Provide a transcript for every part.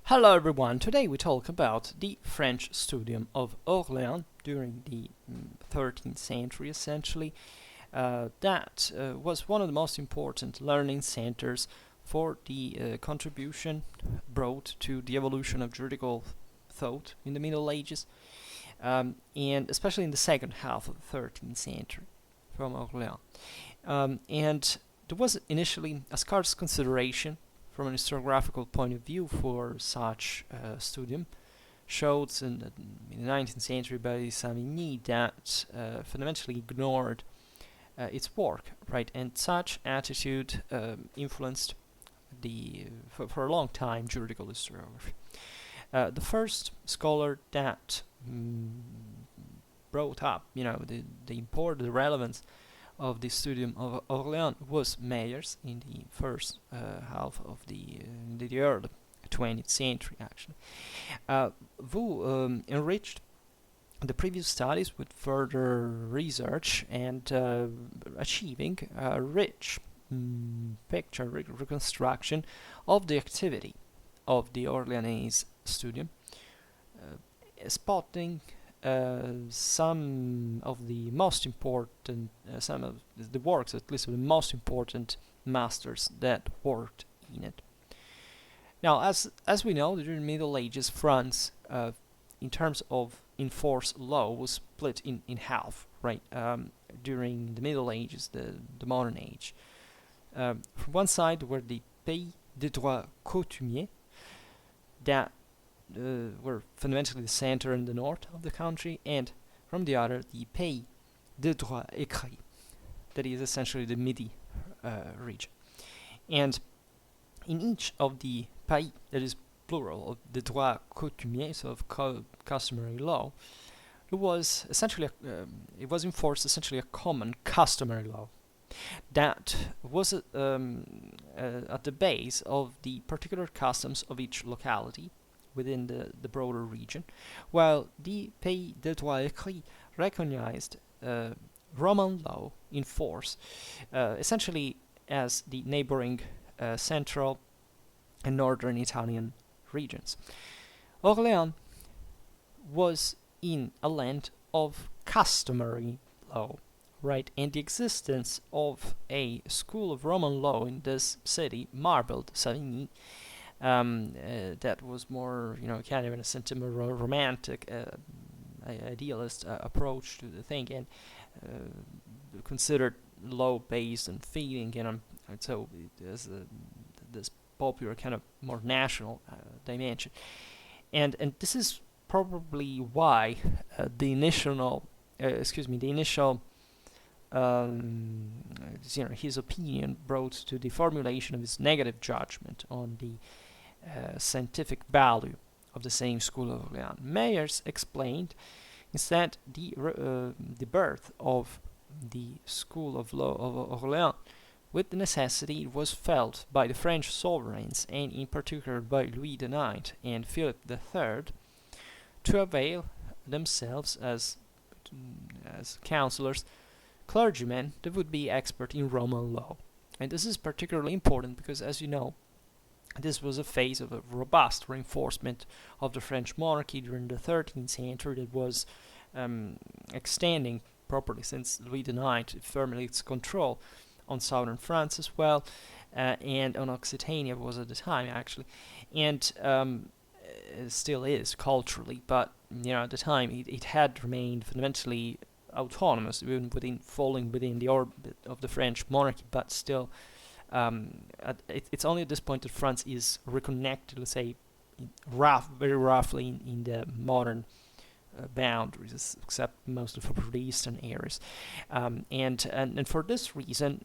Hello everyone, today we talk about the French studium of Orléans during the 13th century essentially. That was one of the most important learning centers for the contribution brought to the evolution of juridical thought in the Middle Ages, and especially in the second half of the 13th century from Orléans. And there was initially a scarce consideration from an historiographical point of view for such studium, showed in the 19th century by Savigny that fundamentally ignored its work, right? And such attitude influenced for a long time juridical historiography. The first scholar that brought up, the import, the relevance of the studium of Orléans was Mayers in the first half of the early 20th century, actually, who enriched the previous studies with further research and achieving a rich picture reconstruction of the activity of the Orleanese studium, spotting some of the most important, some of the works, at least of the most important masters that worked in it. Now, as we know, during the Middle Ages, France, in terms of enforced law, was split in half, right? During the Middle Ages, the modern age. From one side were the pays de droit coutumier, that were fundamentally the center and the north of the country, and from the other, the pays de droit écrit, that is essentially the Midi region. And in each of the pays, that is plural, of the droit coutumier, so of customary law, it was essentially it was enforced essentially a common customary law that was at the base of the particular customs of each locality within the broader region, while the pays de droit écrit recognized Roman law in force, essentially as the neighboring central and northern Italian regions. Orléans was in a land of customary law, right? And the existence of a school of Roman law in this city marveled Savigny. That was more, kind of in a sentimental, romantic, idealist approach to the thing, and considered law based on feeling, and so there's this popular kind of more national dimension, and this is probably why the initial his opinion brought to the formulation of his negative judgment on the scientific value of the same school of Orléans. Mayers explained instead the birth of the school of law of Orléans with the necessity it was felt by the French sovereigns, and in particular by Louis IX and Philip III, to avail themselves as counselors, clergymen that would be expert in Roman law. And this is particularly important because, as you know, this was a phase of a robust reinforcement of the French monarchy during the 13th century that was extending properly since Louis IX firmly its control on southern France as well, and on Occitania was at the time actually, and it still is culturally, but at the time it had remained fundamentally autonomous, even falling within the orbit of the French monarchy, but still it's only at this point that France is reconnected, let's say, very roughly in the modern boundaries, except mostly for the eastern areas, and for this reason,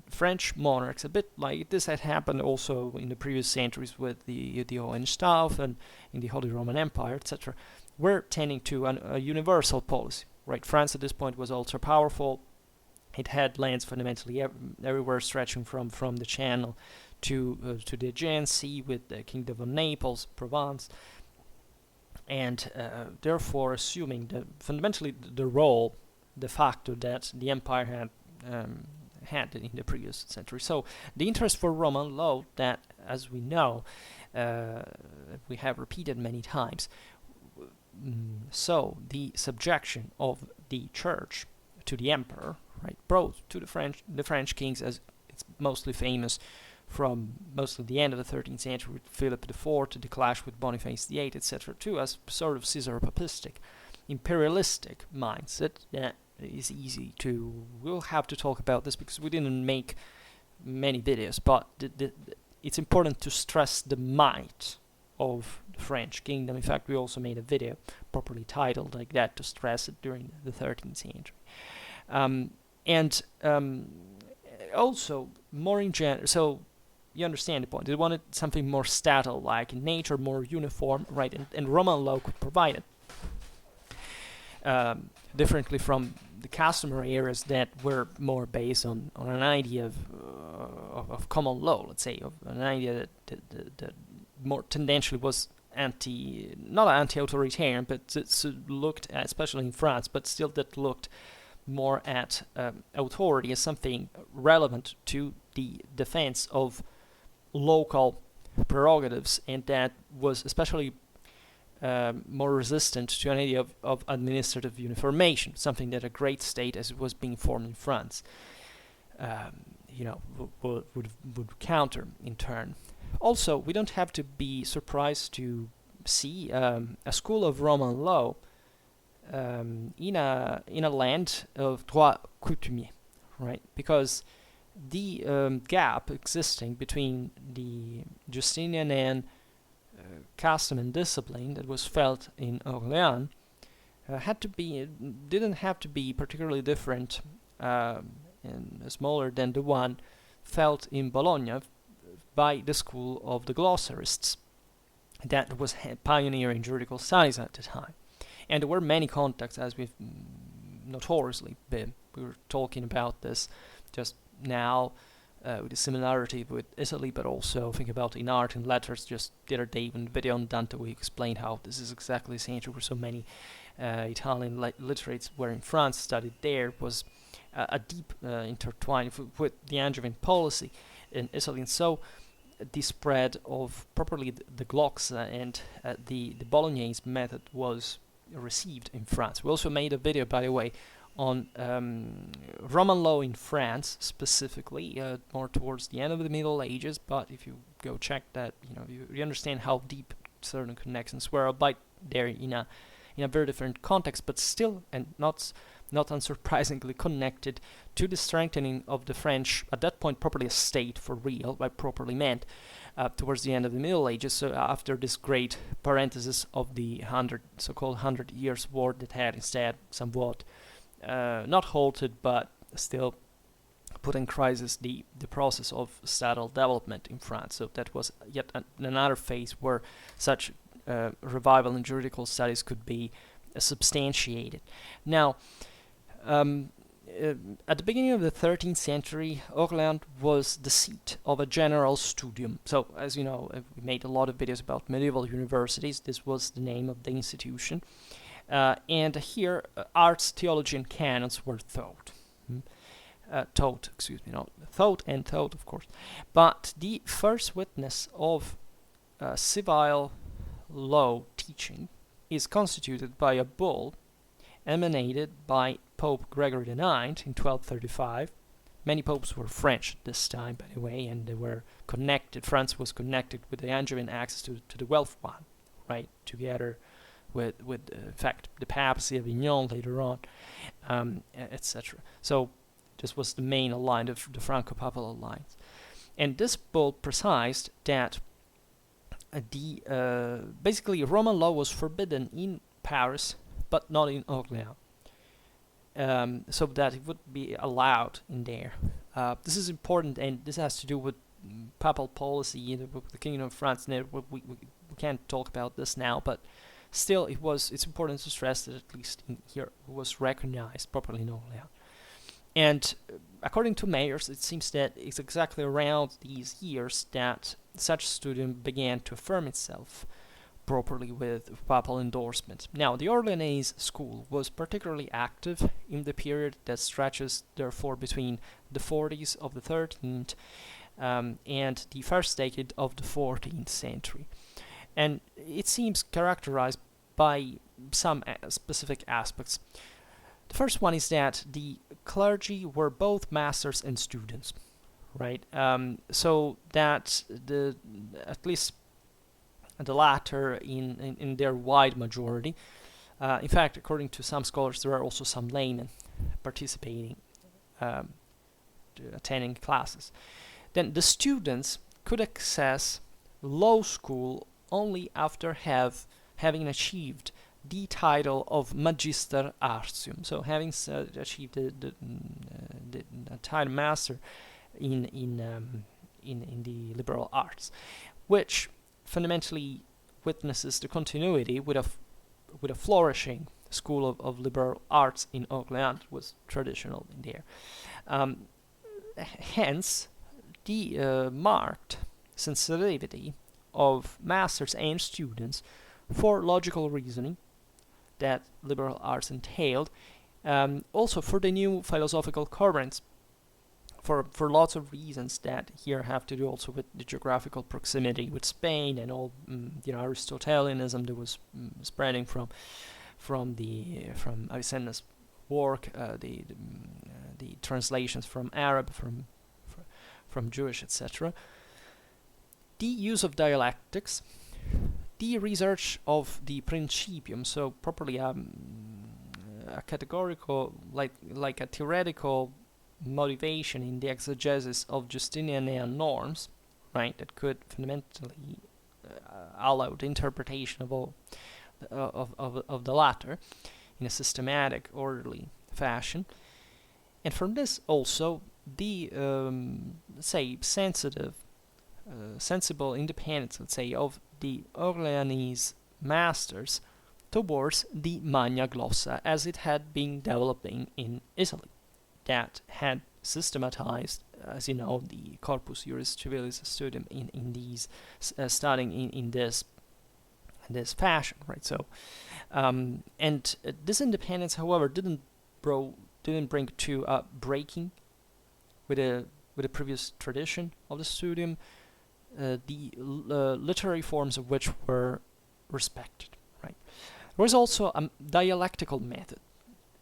French monarchs, a bit like this had happened also in the previous centuries with the Hohenstaufen and in the Holy Roman Empire, etc., were tending to a universal policy. Right, France at this point was ultra powerful. It had lands fundamentally everywhere, stretching from the Channel to the Aegean Sea, with the Kingdom of Naples, Provence, and therefore assuming fundamentally the role de facto that the empire had in the previous century. So the interest for Roman law, that, as we know, we have repeated many times. So the subjection of the church to the emperor, right, brought to the French kings, as it's mostly famous from mostly the end of the 13th century with Philip IV to the clash with Boniface VIII, etc., to a sort of Caesar-papistic, imperialistic mindset that is easy to... We'll have to talk about this because we didn't make many videos, but it's important to stress the might of the French kingdom. In fact, we also made a video properly titled like that to stress it during the 13th century. Also, more in general, so you understand the point. They wanted something more statile-like in nature, more uniform, right? And Roman law could provide it. Differently from the customary areas that were more based on an idea of common law, let's say, of an idea that more tendentially was not anti-authoritarian, but it looked at, especially in France, but still that looked more at authority as something relevant to the defense of local prerogatives, and that was especially more resistant to an idea of administrative uniformation, something that a great state, as it was being formed in France, would counter in turn. Also, we don't have to be surprised to see a school of Roman law in a land of droit coutumier, right? Because the gap existing between the Justinian and custom and discipline that was felt in Orléans didn't have to be particularly different and smaller than the one felt in Bologna by the school of the glossarists that was pioneering juridical studies at the time. And there were many contacts, as we've notoriously been. We were talking about this just now with the similarity with Italy, but also think about in art and letters. Just the other day in the video on Dante we explained how this is exactly the same where so many Italian literates were in France, studied there, was a deep intertwine with the Angevin policy in Italy. And so the spread of properly the glossa and the Bolognese method was received in France. We also made a video, by the way, on Roman law in France, specifically more towards the end of the Middle Ages. But if you go check that, you understand how deep certain connections were, albeit there in a very different context, but still, and not unsurprisingly, connected to the strengthening of the French, at that point properly a state for real, by properly meant, towards the end of the Middle Ages. So after this great parenthesis of the so-called 100 Years' War that had instead somewhat not halted, but still put in crisis the process of statal development in France. So that was yet another phase where such revival in juridical studies could be substantiated. Now, at the beginning of the 13th century, Orléans was the seat of a general studium. So, as you know, we made a lot of videos about medieval universities. This was the name of the institution. And here, arts, theology, and canons were taught. Taught, of course. But the first witness of civil law teaching is constituted by a bull emanated by Pope Gregory IX in 1235. Many popes were French at this time, by the way, and they were connected. France was connected with the Angevin access to the wealth one, right, together with in fact, the papacy of Avignon later on, etc. So this was the main alliance of the Franco-Papal alliance. And this bull precised that basically Roman law was forbidden in Paris, but not in Orléans, so that it would be allowed in there. This is important, and this has to do with papal policy in the Kingdom of France. And we can't talk about this now, but still, it's important to stress that at least in here it was recognized properly in Orléans. And according to Mayers, it seems that it's exactly around these years that such studium began to affirm itself properly with papal endorsement. Now, the Orleanese school was particularly active in the period that stretches, therefore, between the 40s of the 13th and the first decade of the 14th century. And it seems characterized by some specific aspects. The first one is that the clergy were both masters and students, right? So that at least the latter in their wide majority. In fact, according to some scholars, there are also some laymen participating, attending classes. Then the students could access law school only after having achieved the title of Magister Artium, so having achieved the title master in the liberal arts, which fundamentally witnesses the continuity with a flourishing school of liberal arts in Orléans. Was traditional in there. Hence, the marked sensitivity of masters and students for logical reasoning that liberal arts entailed, also for the new philosophical currents, for lots of reasons that here have to do also with the geographical proximity with Spain and all Aristotelianism that was spreading from Avicenna's work, the translations from Arab, from Jewish, etc. The use of dialectics, the research of the principium, so properly a categorical, like a theoretical motivation in the exegesis of Justinian norms, right, that could fundamentally allow the interpretation of all of the latter in a systematic, orderly fashion. And from this also the sensible independence, let's say, of the Orleanese masters towards the Magna Glossa as it had been developing in Italy, that had systematized, as you know, the Corpus Juris Civilis Studium in these studying in this fashion, right? So, and this independence, however, didn't bring to a breaking with a previous tradition of the studium, the literary forms of which were respected, right? There was also a dialectical method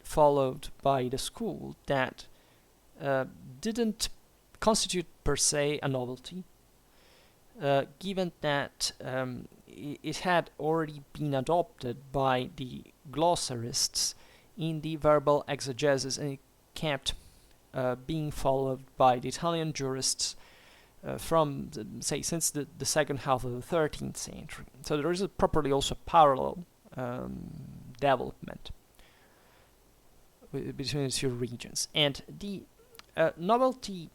followed by the school that didn't constitute per se a novelty, given that it had already been adopted by the glossarists in the verbal exegesis, and it kept being followed by the Italian jurists from, since the second half of the 13th century. So there is properly also parallel development between the two regions. And the novelty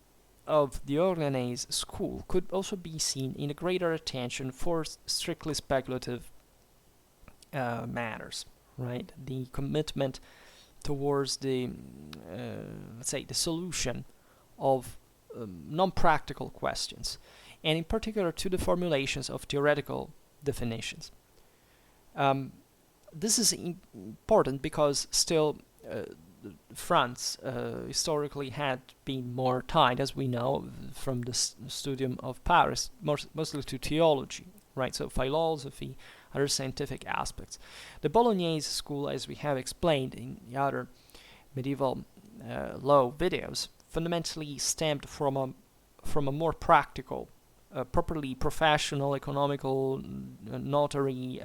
of the Orleanese school could also be seen in a greater attention for strictly speculative matters, right? The commitment towards the, the solution of non-practical questions, and in particular to the formulations of theoretical definitions. This is important because still France historically had been more tied, as we know, from the studium of Paris, mostly to theology, right? So philosophy, other scientific aspects. The Bolognese school, as we have explained in the other medieval law videos, fundamentally stemmed from a more practical, properly professional, economical, notary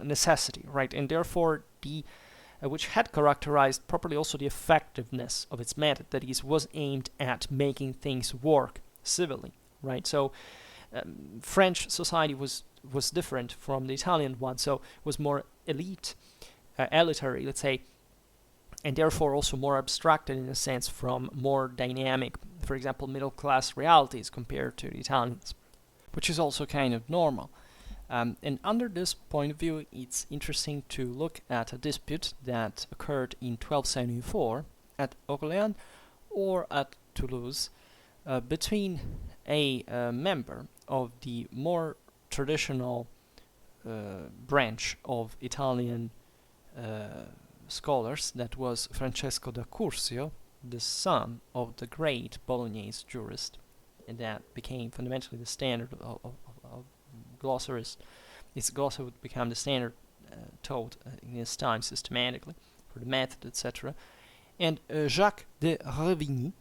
necessity, right? And therefore the which had characterized properly also the effectiveness of its method, that is, was aimed at making things work civilly, right? So French society was different from the Italian one, so was more elitary, let's say, and therefore also more abstracted in a sense from more dynamic, for example, middle-class realities compared to the Italians, which is also kind of normal. And under this point of view, it's interesting to look at a dispute that occurred in 1274 at Orléans or at Toulouse between a member of the more traditional branch of Italian scholars, that was Francesco da Curzio, the son of the great Bolognese jurist, and that became fundamentally the standard of glossaries. Its glossa would become the standard taught in his time systematically for the method, etc. And Jacques de Revini,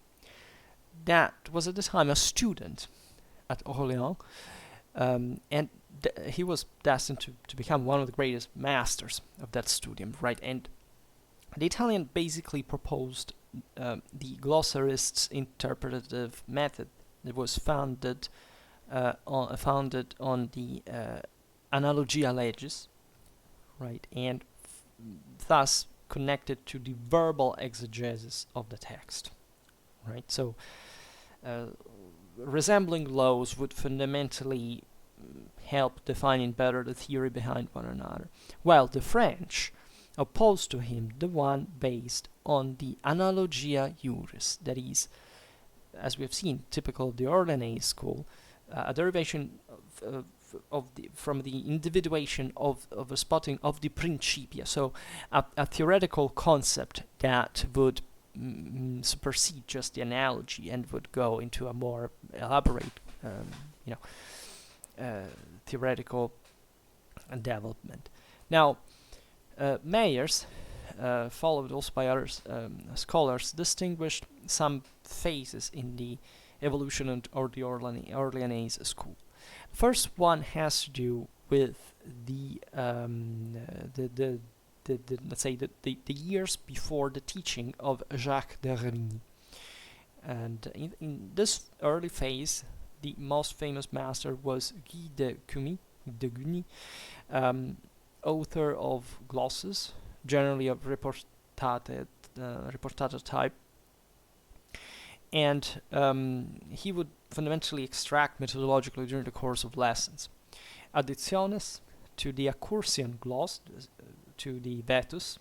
that was at the time a student at Orléans, and he was destined to become one of the greatest masters of that studium, right? And the Italian basically proposed the glossarist's interpretative method that was founded on the analogia legis, right, and thus connected to the verbal exegesis of the text, right? So resembling laws would fundamentally help defining better the theory behind one another, while the French opposed to him the one based on the analogia juris, that is, as we have seen, typical of the Orléans school, a derivation from the individuation of a spotting of the principia, so a theoretical concept that would supersede just the analogy and would go into a more elaborate, theoretical development. Now, Mayers, followed also by other scholars, distinguished some phases in the evolution or the Orléans school. The first one has to do with the let's say the years before the teaching of Jacques de Revini. And in this early phase, the most famous master was Guy de Revini, author of glosses, generally of reportata type, and he would fundamentally extract methodologically during the course of lessons. Additiones to the Accursian gloss, to the Vetus,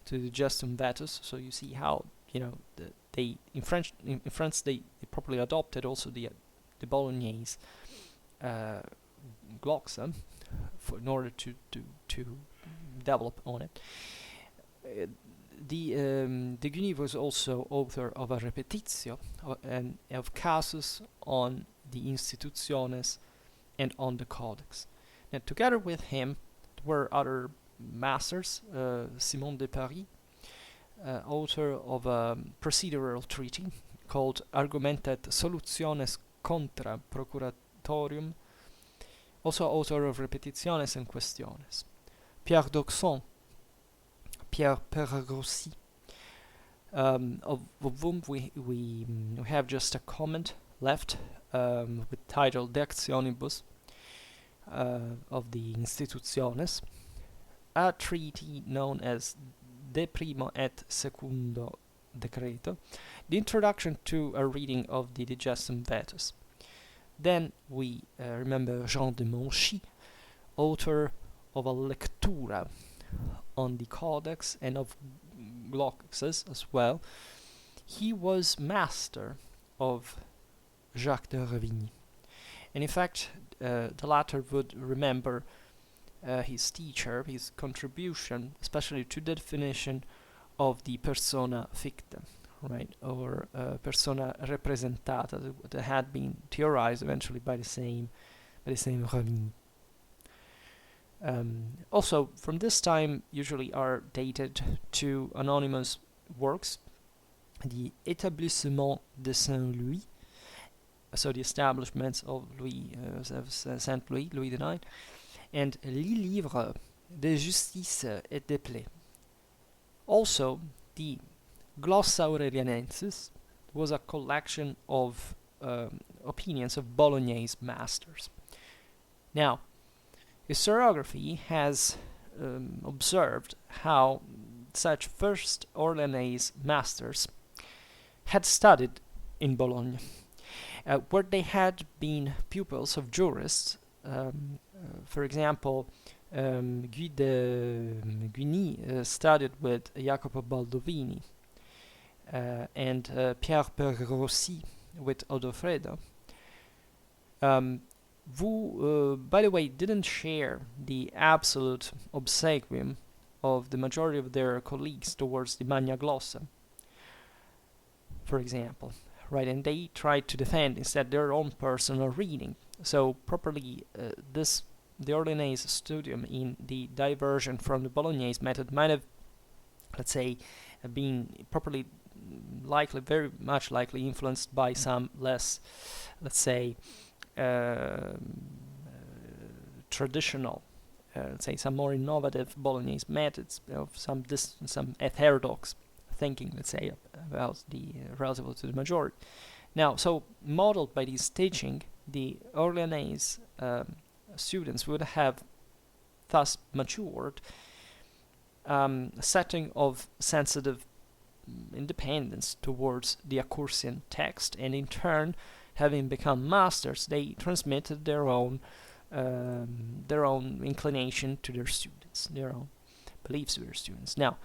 to the Gestum Vetus. So you see how they in France they properly adopted also the Bolognese glossa in order to develop on it. De Guigny was also author of a repetitio and of casus on the institutiones and on the codex. And together with him were other masters, Simon de Paris, author of a procedural treaty called Argumenta et Solutiones contra Procuratorium, also author of Repetitiones and Questiones. Pierre d'Auxon, Pierre Pergrossi, of whom we have just a comment left with title De Actionibus of the Institutiones, a treaty known as De Primo et Secundo Decreto, the introduction to a reading of the Digestum Vetus. Then we remember Jean de Monchy, author of a lectura on the Codex and of glosses as well. He was master of Jacques de Revini, and in fact the latter would remember his teacher, his contribution, especially to the definition of the persona ficta, right, or persona representata, that had been theorized eventually by the same Revini. Also, from this time usually are dated to anonymous works, the Établissement de Saint-Louis, so the establishments of Saint Louis, Louis IX, and Les Livres de Justice et de Plaies. Also, the Glossa Aurelianensis was a collection of opinions of Bolognese masters. Now, historiography has observed how such first Orléans masters had studied in Bologna, where they had been pupils of jurists. For example, Guy de Guigny studied with Jacopo Baldovini, and Pierre Pergrossi with Odofredo, who, by the way, didn't share the absolute obsequium of the majority of their colleagues towards the Magna Glossa, for example, right? And they tried to defend instead their own personal reading. So properly, the Orléanais studium in the diversion from the Bolognese method might have, let's say, been properly likely, very much likely influenced by some less, let's say, traditional, let's say, some more innovative Bolognese methods of some heterodox thinking, let's say, about the relative to the majority. Now, so modeled by this teaching, the Orléanais students would have thus matured a setting of sensitive independence towards the Accursian text, and in turn, having become masters, they transmitted their own inclination to their students, their own beliefs to their students. Now,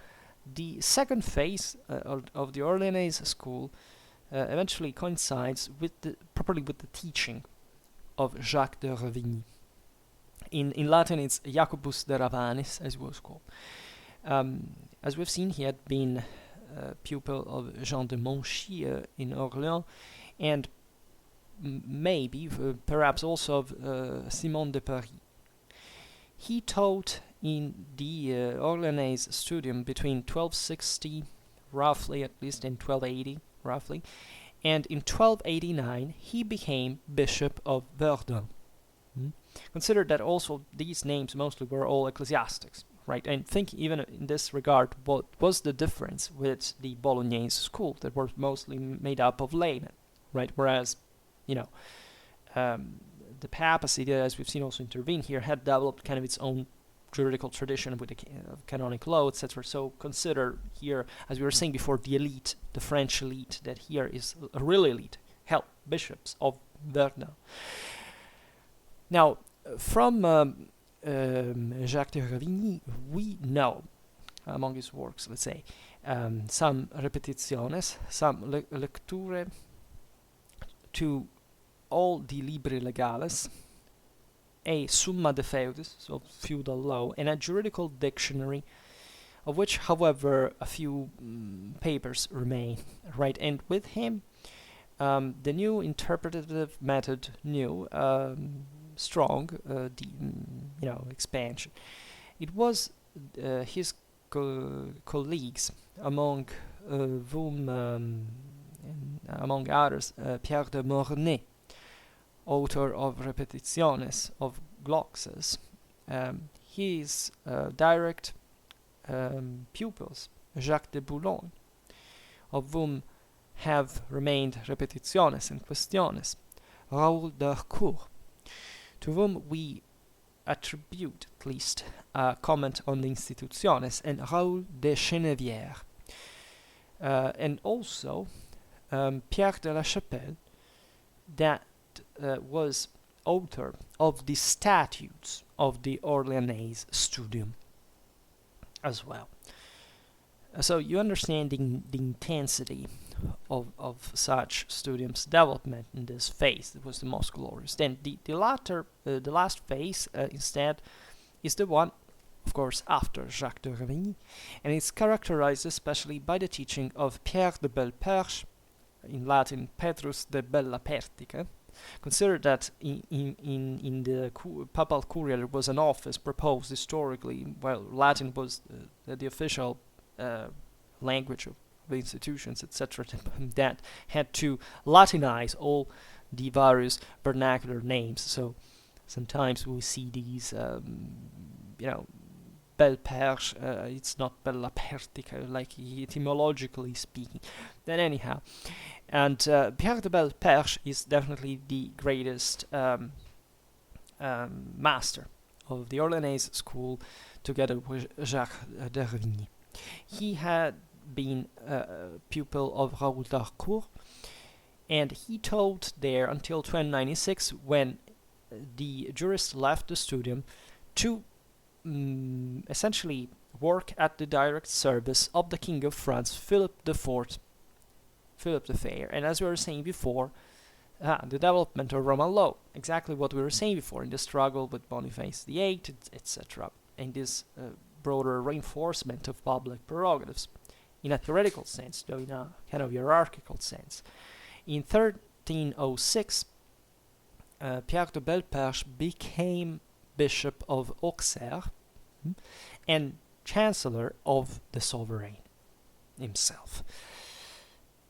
the second phase of the Orléanais school eventually coincides with properly with the teaching of Jacques de Revini. In Latin, it's Jacobus de Ravanis, as it was called. As we've seen, he had been a pupil of Jean de Monchy in Orléans, and maybe, perhaps also of Simon de Paris. He taught in the Orléanais studium between 1260, roughly, at least, and 1280, roughly, and in 1289 he became Bishop of Verdun. Consider that also these names mostly were all ecclesiastics, right? And think even in this regard, what was the difference with the Bolognese school that were mostly made up of laymen, right? Whereas, the papacy, as we've seen also intervene here, had developed kind of its own juridical tradition with the canonic law, etc. So consider here, as we were saying before, the elite, the French elite, that here is a real elite, bishops of Verdun. Now, from Jacques de Revini, we know, among his works, let's say, some repetitiones, some lecture to all the libri legales, a summa de feudis, so feudal law, and a juridical dictionary, of which, however, a few papers remain, right? And with him, the new interpretative method, strong, expansion. It was his colleagues, among whom, among others, Pierre de Moyney, author of Repetitiones, of Gloxes, his direct pupils, Jacques de Boulogne, of whom have remained Repetitiones and Questiones, Raoul d'Harcourt, to whom we attribute at least a comment on the Institutiones, and Raoul de Chenevière, and also Pierre de la Chapelle, that was author of the statutes of the Orléanais studium as well. So you understand the intensity of such studium's development in this phase. That was the most glorious. Then the last phase, instead, is the one, of course, after Jacques de Revini, and it's characterized especially by the teaching of Pierre de Perch, in Latin Petrus de Bella Pertica. Consider that in the papal curia there was an office proposed historically. Well, Latin was the official language of the institutions, etc., that had to Latinize all the various vernacular names. So sometimes we see these, Belle Perche, it's not Bella Pertica, like etymologically speaking. Then anyhow, and Pierre de Belle Perche is definitely the greatest master of the Orléanais school, together with Jacques de Revini. He had been a pupil of Raoul d'Harcourt, and he taught there until 1296, when the jurist left the studium to essentially work at the direct service of the King of France, Philip IV, Philip the Fair. And as we were saying before, the development of Roman law, exactly what we were saying before, in the struggle with Boniface VIII, etc., and this broader reinforcement of public prerogatives, in a theoretical sense, though in a kind of hierarchical sense. In 1306, Pierre de Perch became Bishop of Auxerre and Chancellor of the Sovereign himself.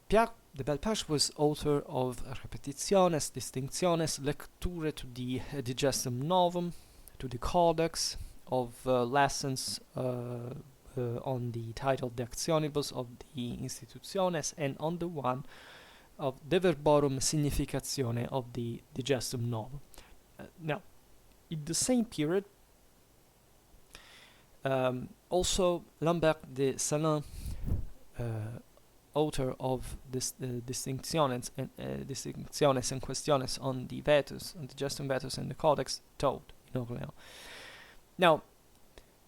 Pierre de Perch was author of Repetitiones, Distinctiones, Lecture to the Digestum Novum, to the Codex of lessons on the title De Actionibus of the Institutiones, and on the one of De Verborum Significatione of the Digestum Novum. Now, in the same period, also Lambert de Salin, author of this Distinctiones and Questiones on the Vetus, on the Digestum Vetus and the Codex, taught in Orléans. Now,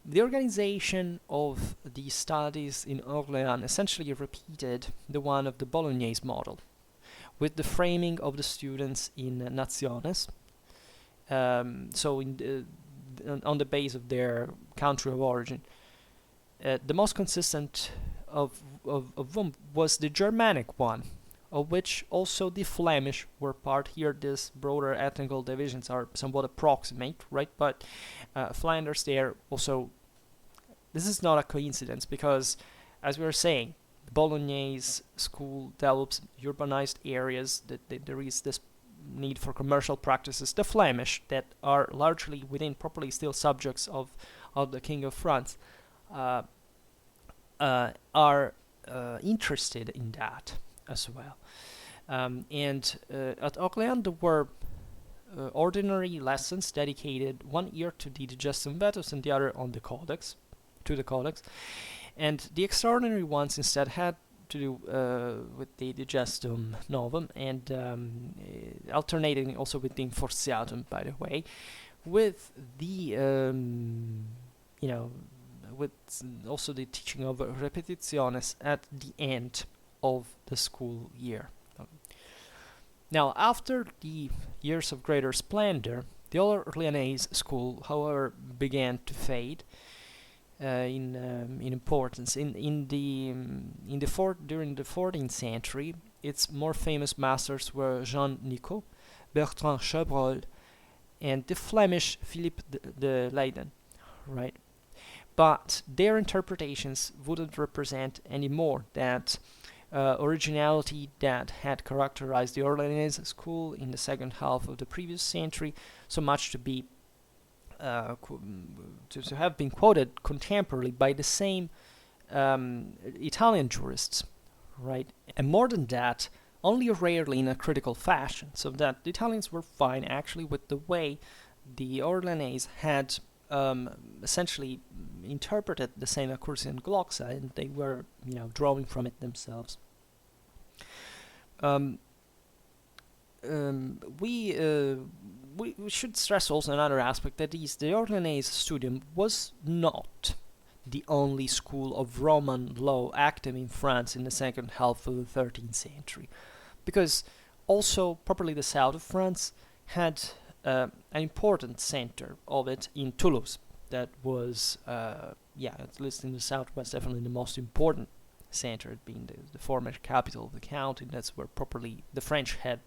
the organization of these studies in Orléans essentially repeated the one of the Bolognese model, with the framing of the students in nationes, so on the base of their country of origin. The most consistent of them was the Germanic one, of which also the Flemish were part. Here these broader ethnical divisions are somewhat approximate, right? But Flanders there also, this is not a coincidence, because as we were saying, the Bolognese school develops urbanized areas, that there is this need for commercial practices. The Flemish, that are largely within properly still subjects of the King of France, are interested in that as well. And at Orléans there were ordinary lessons dedicated 1 year to the Digestum Vetus and the other on the Codex, to the Codex, and the extraordinary ones instead had to do with the Digestum Novum, and alternating also with the Inforciatum, by the way, with the with also the teaching of Repetitiones at the end of the school year. Now, after the years of greater splendor, the old Orleanese school, however, began to fade in importance. During the 14th century, its more famous masters were Jean Nicot, Bertrand Chabrol, and the Flemish Philippe de Leyden, right? But their interpretations wouldn't represent anymore that originality that had characterized the Orleanese school in the second half of the previous century, so much to be to have been quoted contemporarily by the same Italian jurists, right? And more than that, only rarely in a critical fashion, so that the Italians were fine actually with the way the Orleanese had essentially interpreted the same Accursian glossa, and they were, drawing from it themselves. We should stress also another aspect, that is, the Orleanese studium was not the only school of Roman law active in France in the second half of the 13th century, because also properly the south of France had an important center of it in Toulouse. That was, at least in the southwest, definitely the most important center, it being the former capital of the county. That's where properly the French had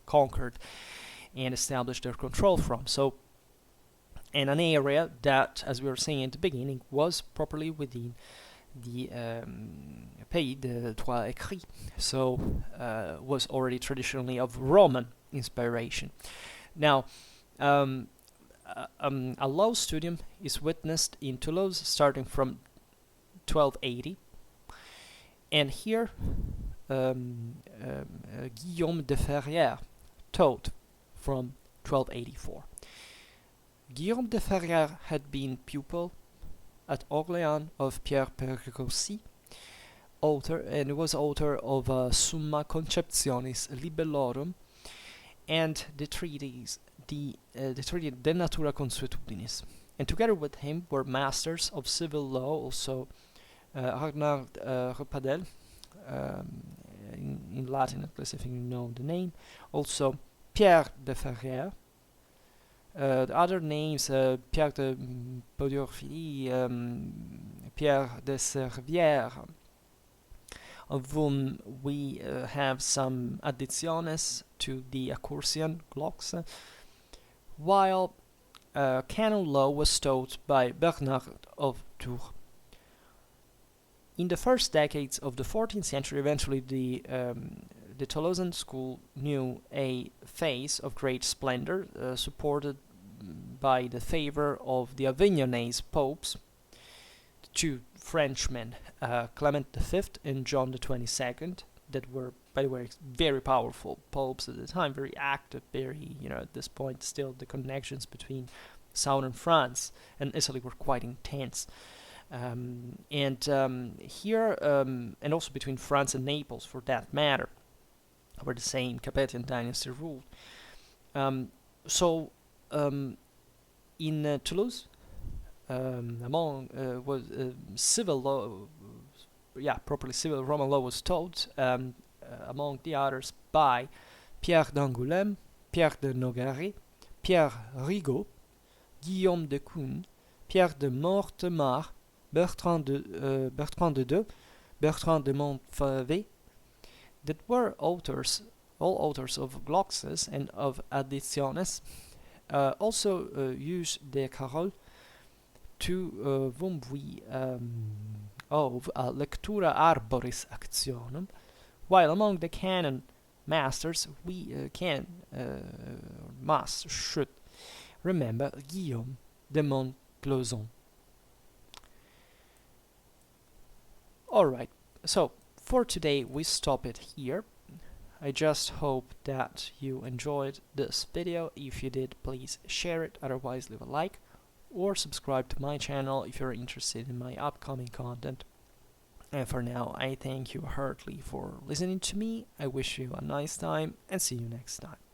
conquered and established their control from. So, and an area that, as we were saying at the beginning, was properly within the Pays de Trois Écrits, so was already traditionally of Roman inspiration. Now, a law studium is witnessed in Toulouse starting from 1280, and here Guillaume de Ferrières taught from 1284. Guillaume de Ferrières had been pupil at Orléans of Pierre Percossi, and was author of Summa Conceptionis Libellorum and the treatise De Natura Consuetudinis. And together with him were masters of civil law, also Arnaud Repadel, in Latin, at least if you know the name, also Pierre de Ferrières, the other names, Pierre de Moyney, Pierre de Servières, of whom we have some addiciones to the accursian Glocks, while canon law was taught by Bernard of Tours. In the first decades of the 14th century, eventually the Toulousan school knew a phase of great splendor, supported by the favor of the Avignonese popes, the two Frenchmen, Clement V and John the 22nd, that were, by the way, very powerful popes at the time, very active, very, at this point, still the connections between southern France and Italy were quite intense. Here, and also between France and Naples, for that matter, where the same Capetian dynasty ruled. In Toulouse, among was civil law, properly civil Roman law was taught, among the others, by Pierre d'Angoulême, Pierre de Nogaret, Pierre Rigaud, Guillaume de Coun, Pierre de Mortemart, Bertrand de Deux, Bertrand de Montfavet, that were all authors of Glosses and of Additiones, also use de Carol, to whom we owe lectura arboris actionem, while among the canon masters we should remember Guillaume de Montclauson. Alright, so for today we stop it here. I just hope that you enjoyed this video. If you did, please share it, otherwise leave a like or subscribe to my channel if you're interested in my upcoming content. And for now, I thank you heartily for listening to me. I wish you a nice time and see you next time.